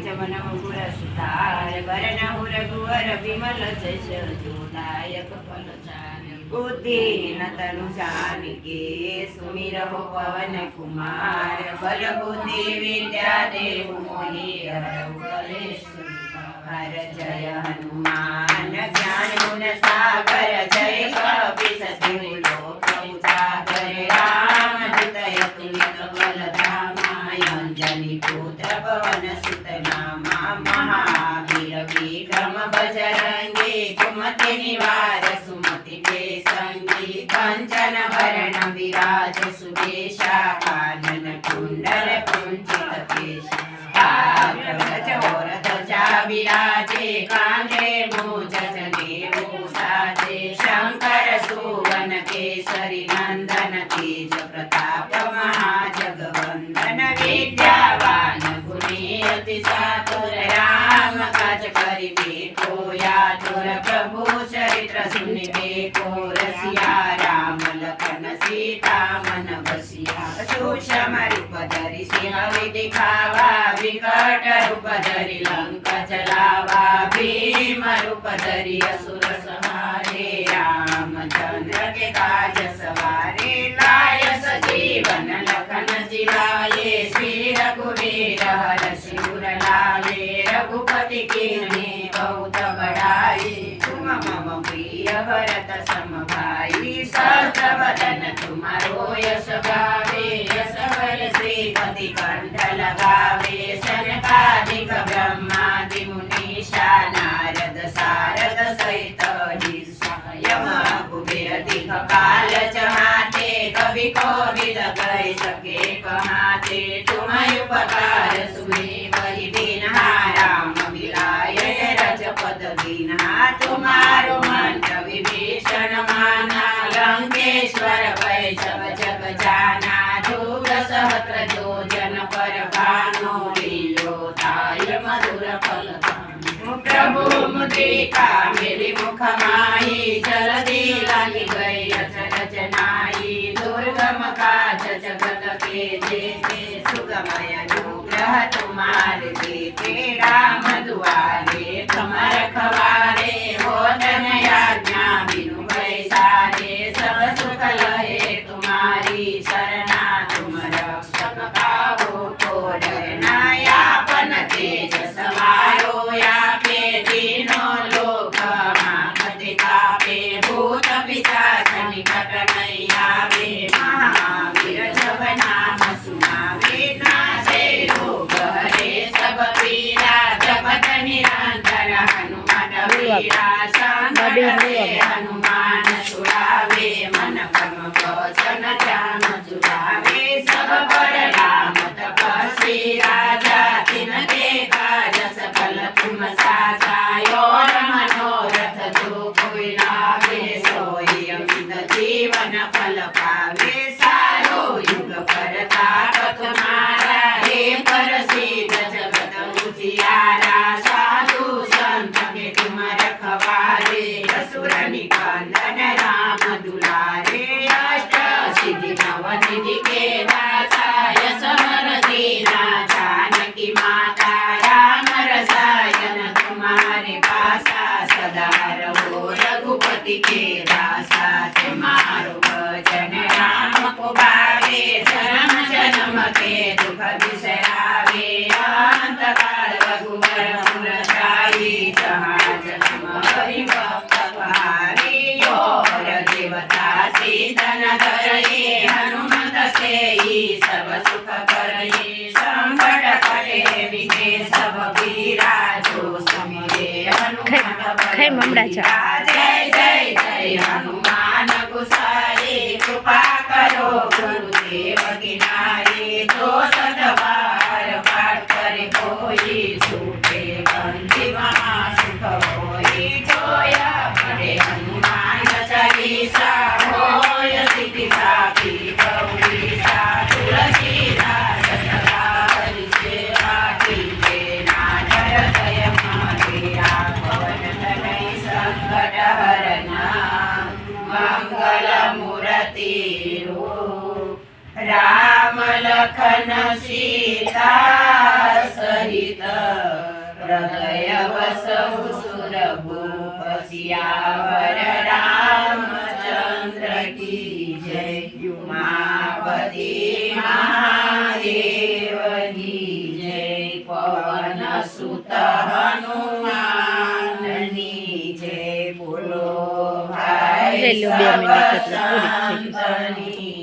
पंचमनः पुरस्तार वरणः रघुवर विमल जश जोदायक फलचारि बुद्धि न तनु जानिके सुमिरहो पवन कुमार बल बुद्धि विद्या देव मोहि हरहु कलेश हर जय हनुमान ज्ञान गुण सागर जय कपीस तिहु लोक उजागर राम दूत अतुलित बल धामा अंजनी पुत्र पवन सुत नामा महावीर विक्रम बजरंगी कुमति निवार सुमति के संगी कंचन वरण विराज सुवेशा कानन कुंडल कुंचित केशा विराजे कांधे मूंज जनेऊ साजे शंकर सुवन केसरी नंदन तेज प्रताप महाजगवंदन विद्यावान गुणी अति चातुर राम काज करिबे को यातुर प्रभु चरित्र सुनिबे को रसिया राम लखन सीता मन बसिया सूक्ष्म रूप धरि सिंह दिखावा विकट रूप धरि लंका जलावा भीम रूप धरि असुर संहारे रामचंद्र के काज सवारे लाय सजीवन लखन जिलाए श्री रघुवीर हरषि उर लाए रघुपति कीन्ही बहुत बड़ाई तुम मम प्रिय भरत सम भाई सहस्र वदन तुम्हारो यश गावे यश वर श्रीपति कंठ लगावे सनकादिक ब्रह्मादि मुनीषा नारद सारद सहित यम कुबेर दिख काल चहाते कवि कोविद कह सके कहाते तुम्हारे उपकार सुने वही दीन्हा राम मिलाए रजपद दीन्हा तुम्हारो मंत्र विभीषण माना लंकेश्वर भय सब जग जाना दूर सहस्र योजन पर भानो लीलो ताय मधुर फल प्रभु मुद्रिका मेरी मुख माही जल्दी लागी गई रचनाई दुर्गम काज जगत के जेते सुगमय अनुग्रह तुम्हारे देते राम दुआरे तुम्हार खवारे हो धन आज्ञा बिनु पैसारे सब सुख लहे तुम्हारी शरणा तुम रक्षक काबू को डरना यापन तेज सवारो या पे तीनों लोक मामति कापे भूत पिशाच निकट नहीं आवे महावीर जब नाम सुनावे नासे रोग हरे सब पीरा जपत निरंतर हनुमान वीरा संकट से हनुमान छुड़ावे मन कर्म वचन ध्यान जुड़ावे सब पर राम तपस्वी राजा तिनके काज सकल तुम साजा और मनोरथ जो कोई लावे सोई अमित जीवन फल पावे सारो युग परताप तुम्हारा हे प्रसिद्ध जगत उजियारा साधु संत के तुम रखवारे असुर निकंदन राम दुलारे अष्ट सिद्धि नव निधि के दाता समर दीना जानकी माता राम रसायन तुम्हारे पासा सदा रहो रघुपति के दासा तुम्हारो भजन राम को भावे जन्म जन्म के दुख बिसरावे अंत काल रघुवर पुर जाई जहाँ जन्म हरि भक्त भावी और देवता सीतन धरई हनुमत से सब सुख करई संकट कटे विघ्न सब पीरा जो समिरे हनुमत जय जय जय हनुमान गुसारे कृपा करो गुरुदेव किनारे जो सतबार पाठ करे कोई छूटे बंदी महासुख होई जोया पढ़े हनुमान चालीसा होय सिद्धि साखी गौरीसा तुलसीदास सदा हरि सेवा कीजे नाथ जय माया पवन तनय संकट हरना मंगल मूर्ति राम लखन सीता सहित હૃદય વસૌ સુરભૂપ સિયાવર રામચંદ્ર કી જય ઉમાપતિ મહાદેવની જય પવન સુત હનુમાનની જય બોલો ભાઈ રેલ્યો 2 મિનિટ એટલે પૂરી થઈ ગઈ. સંતની